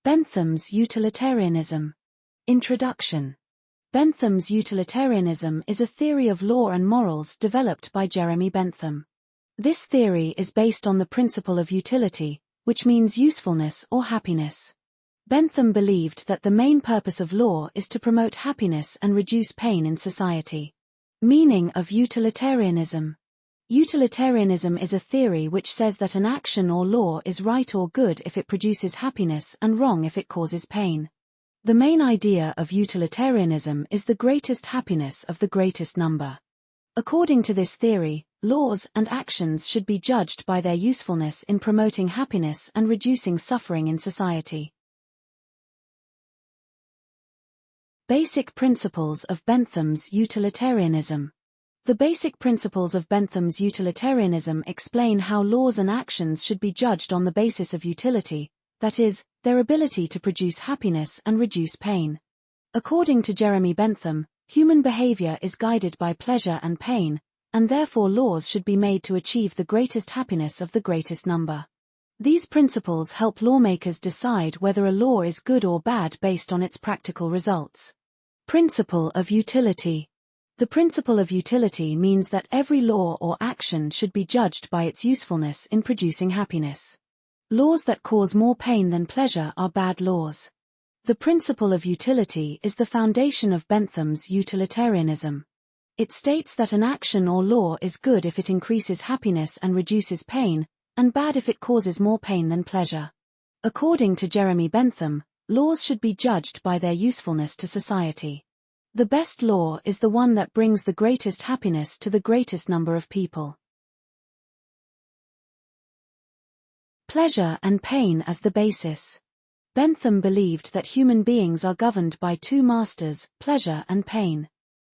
Bentham's Utilitarianism. Introduction. Bentham's utilitarianism is a theory of law and morals developed by Jeremy Bentham. This theory is based on the principle of utility, which means usefulness or happiness. Bentham believed that the main purpose of law is to promote happiness and reduce pain in society. Meaning of utilitarianism. Utilitarianism is a theory which says that an action or law is right or good if it produces happiness and wrong if it causes pain. The main idea of utilitarianism is the greatest happiness of the greatest number. According to this theory, laws and actions should be judged by their usefulness in promoting happiness and reducing suffering in society. Basic principles of Bentham's utilitarianism. The basic principles of Bentham's utilitarianism explain how laws and actions should be judged on the basis of utility, that is, their ability to produce happiness and reduce pain. According to Jeremy Bentham, human behavior is guided by pleasure and pain, and therefore laws should be made to achieve the greatest happiness of the greatest number. These principles help lawmakers decide whether a law is good or bad based on its practical results. Principle of utility. The principle of utility means that every law or action should be judged by its usefulness in producing happiness. Laws that cause more pain than pleasure are bad laws. The principle of utility is the foundation of Bentham's utilitarianism. It states that an action or law is good if it increases happiness and reduces pain, and bad if it causes more pain than pleasure. According to Jeremy Bentham, laws should be judged by their usefulness to society. The best law is the one that brings the greatest happiness to the greatest number of people. Pleasure and pain as the basis. Bentham believed that human beings are governed by two masters, pleasure and pain.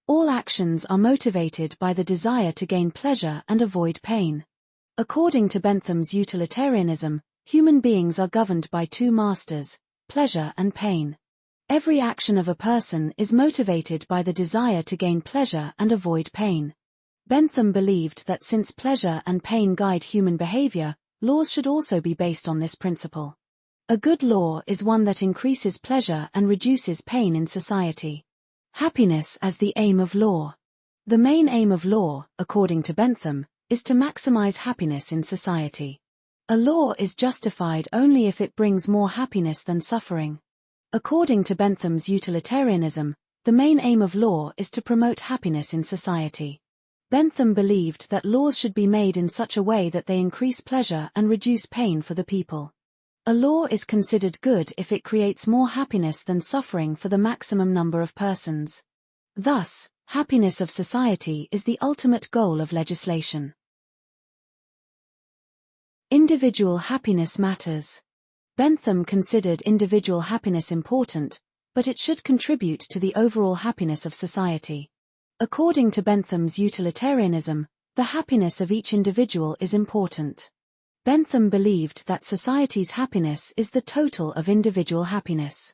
All actions are motivated by the desire to gain pleasure and avoid pain. According to Bentham's utilitarianism, human beings are governed by two masters, pleasure and pain. Every action of a person is motivated by the desire to gain pleasure and avoid pain. Bentham believed that since pleasure and pain guide human behavior, laws should also be based on this principle. A good law is one that increases pleasure and reduces pain in society. Happiness as the aim of law. The main aim of law, according to Bentham, is to maximize happiness in society. A law is justified only if it brings more happiness than suffering. According to Bentham's utilitarianism, the main aim of law is to promote happiness in society. Bentham believed that laws should be made in such a way that they increase pleasure and reduce pain for the people. A law is considered good if it creates more happiness than suffering for the maximum number of persons. Thus, happiness of society is the ultimate goal of legislation. Individual happiness matters. Bentham considered individual happiness important, but it should contribute to the overall happiness of society. According to Bentham's utilitarianism, the happiness of each individual is important. Bentham believed that society's happiness is the total of individual happiness.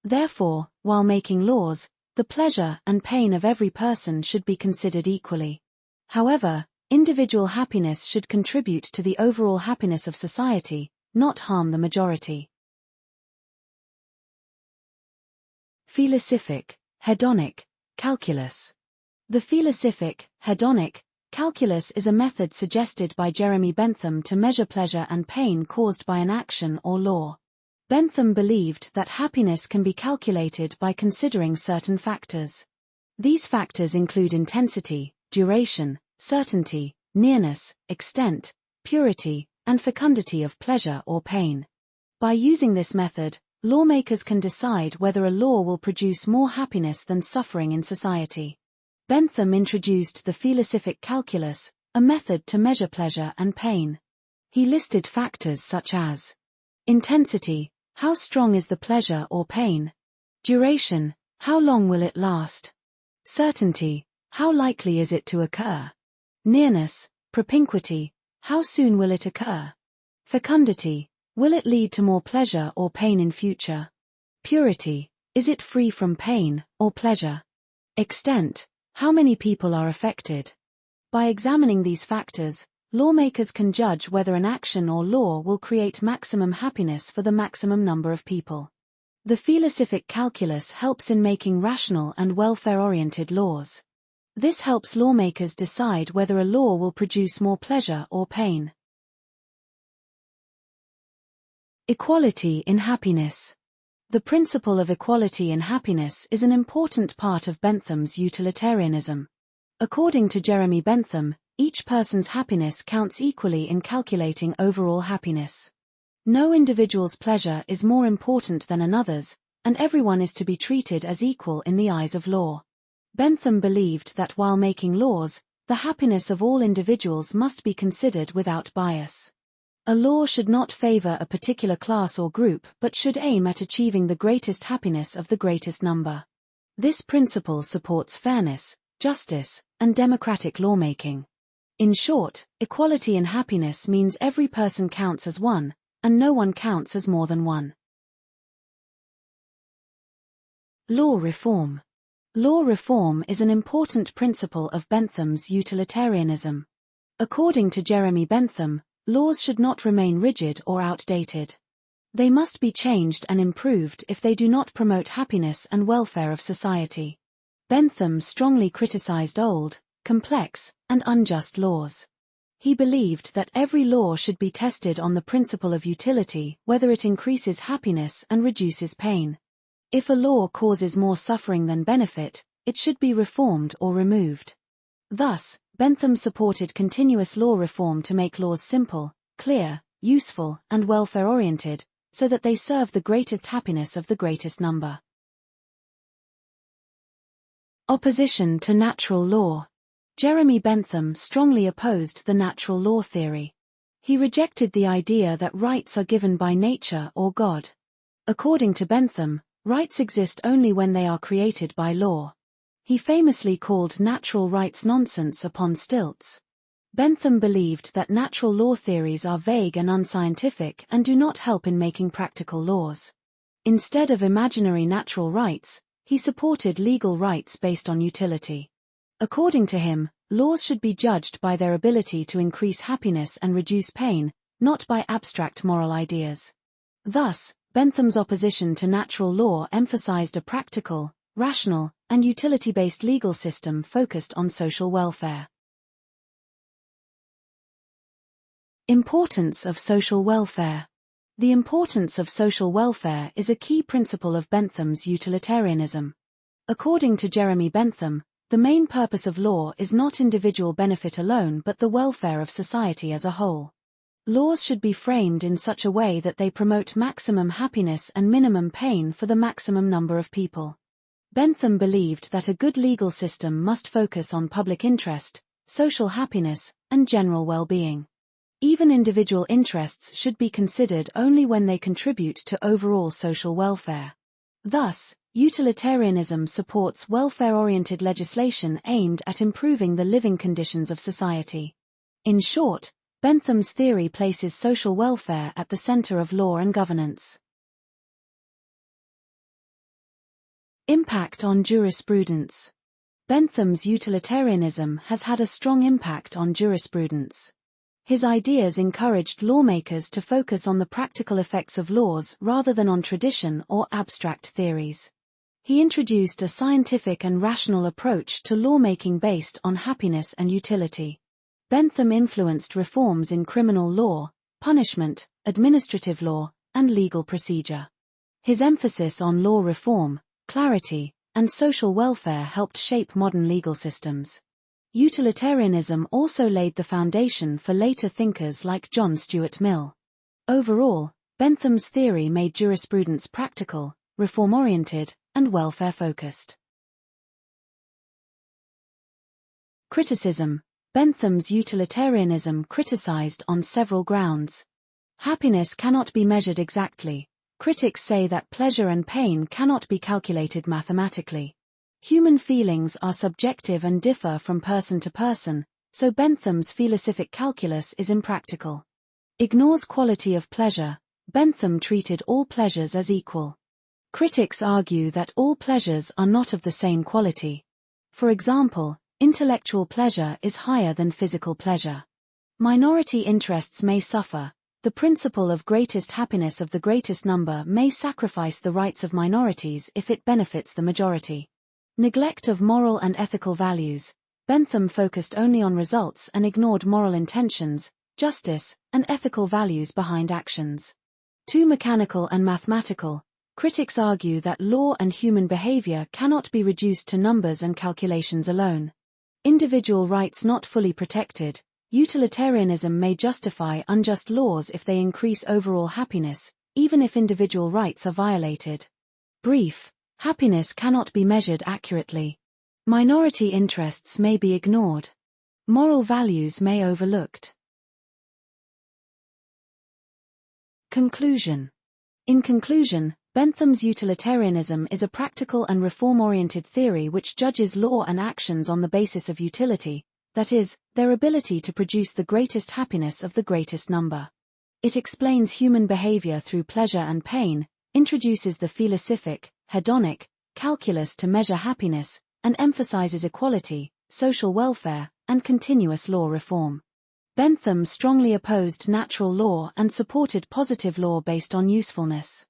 Therefore, while making laws, the pleasure and pain of every person should be considered equally. However, individual happiness should contribute to the overall happiness of society, not harm the majority. Philosophic, hedonic, calculus. The philosophic, hedonic, calculus is a method suggested by Jeremy Bentham to measure pleasure and pain caused by an action or law. Bentham believed that happiness can be calculated by considering certain factors. These factors include intensity, duration, certainty, nearness, extent, purity, and fecundity of pleasure or pain. By using this method, lawmakers can decide whether a law will produce more happiness than suffering in society. Bentham introduced the philosophic calculus, a method to measure pleasure and pain. He listed factors such as intensity, how strong is the pleasure or pain? Duration, how long will it last? Certainty, how likely is it to occur? Nearness, propinquity, how soon will it occur? Fecundity, will it lead to more pleasure or pain in future? Purity, is it free from pain or pleasure? Extent, how many people are affected? By examining these factors, lawmakers can judge whether an action or law will create maximum happiness for the maximum number of people. The philosophic calculus helps in making rational and welfare-oriented laws. This helps lawmakers decide whether a law will produce more pleasure or pain. Equality in happiness. The principle of equality in happiness is an important part of Bentham's utilitarianism. According to Jeremy Bentham, each person's happiness counts equally in calculating overall happiness. No individual's pleasure is more important than another's, and everyone is to be treated as equal in the eyes of law. Bentham believed that while making laws, the happiness of all individuals must be considered without bias. A law should not favor a particular class or group but should aim at achieving the greatest happiness of the greatest number. This principle supports fairness, justice, and democratic lawmaking. In short, equality in happiness means every person counts as one, and no one counts as more than one. Law reform. Law reform is an important principle of Bentham's utilitarianism. According to Jeremy Bentham, laws should not remain rigid or outdated. They must be changed and improved if they do not promote happiness and welfare of society. Bentham strongly criticized old, complex, and unjust laws. He believed that every law should be tested on the principle of utility, whether it increases happiness and reduces pain. If a law causes more suffering than benefit, it should be reformed or removed. Thus, Bentham supported continuous law reform to make laws simple, clear, useful, and welfare-oriented, so that they serve the greatest happiness of the greatest number. Opposition to natural law. Jeremy Bentham strongly opposed the natural law theory. He rejected the idea that rights are given by nature or God. According to Bentham, rights exist only when they are created by law. He famously called natural rights nonsense upon stilts. Bentham believed that natural law theories are vague and unscientific and do not help in making practical laws. Instead of imaginary natural rights, he supported legal rights based on utility. According to him, laws should be judged by their ability to increase happiness and reduce pain, not by abstract moral ideas. Thus, Bentham's opposition to natural law emphasized a practical, rational, and utility-based legal system focused on social welfare. Importance of social welfare. The importance of social welfare is a key principle of Bentham's utilitarianism. According to Jeremy Bentham, the main purpose of law is not individual benefit alone but the welfare of society as a whole. Laws should be framed in such a way that they promote maximum happiness and minimum pain for the maximum number of people. Bentham believed that a good legal system must focus on public interest, social happiness, and general well-being. Even individual interests should be considered only when they contribute to overall social welfare. Thus, utilitarianism supports welfare-oriented legislation aimed at improving the living conditions of society. In short, Bentham's theory places social welfare at the center of law and governance. Impact on jurisprudence. Bentham's utilitarianism has had a strong impact on jurisprudence. His ideas encouraged lawmakers to focus on the practical effects of laws rather than on tradition or abstract theories. He introduced a scientific and rational approach to lawmaking based on happiness and utility. Bentham influenced reforms in criminal law, punishment, administrative law, and legal procedure. His emphasis on law reform, clarity, and social welfare helped shape modern legal systems. Utilitarianism also laid the foundation for later thinkers like John Stuart Mill. Overall, Bentham's theory made jurisprudence practical, reform-oriented, and welfare-focused. Criticism. Bentham's utilitarianism criticized on several grounds. Happiness cannot be measured exactly. Critics say that pleasure and pain cannot be calculated mathematically. Human feelings are subjective and differ from person to person, so Bentham's philosophic calculus is impractical. Ignores quality of pleasure. Bentham treated all pleasures as equal. Critics argue that all pleasures are not of the same quality. For example, intellectual pleasure is higher than physical pleasure. Minority interests may suffer, The principle of greatest happiness of the greatest number may sacrifice the rights of minorities if it benefits the majority. Neglect of moral and ethical values. Bentham focused only on results and ignored moral intentions, justice, and ethical values behind actions. Too mechanical and mathematical. Critics argue that law and human behavior cannot be reduced to numbers and calculations alone. Individual rights not fully protected. Utilitarianism may justify unjust laws if they increase overall happiness, even if individual rights are violated. Brief. Happiness cannot be measured accurately. Minority interests may be ignored. Moral values may be overlooked. Conclusion. In conclusion, Bentham's utilitarianism is a practical and reform-oriented theory which judges law and actions on the basis of utility, that is, their ability to produce the greatest happiness of the greatest number. It explains human behavior through pleasure and pain, introduces the philosophic, hedonic, calculus to measure happiness, and emphasizes equality, social welfare, and continuous law reform. Bentham strongly opposed natural law and supported positive law based on usefulness.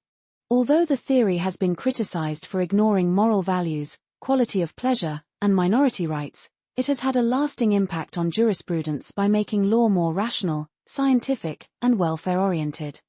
Although the theory has been criticized for ignoring moral values, quality of pleasure, and minority rights, it has had a lasting impact on jurisprudence by making law more rational, scientific, and welfare-oriented.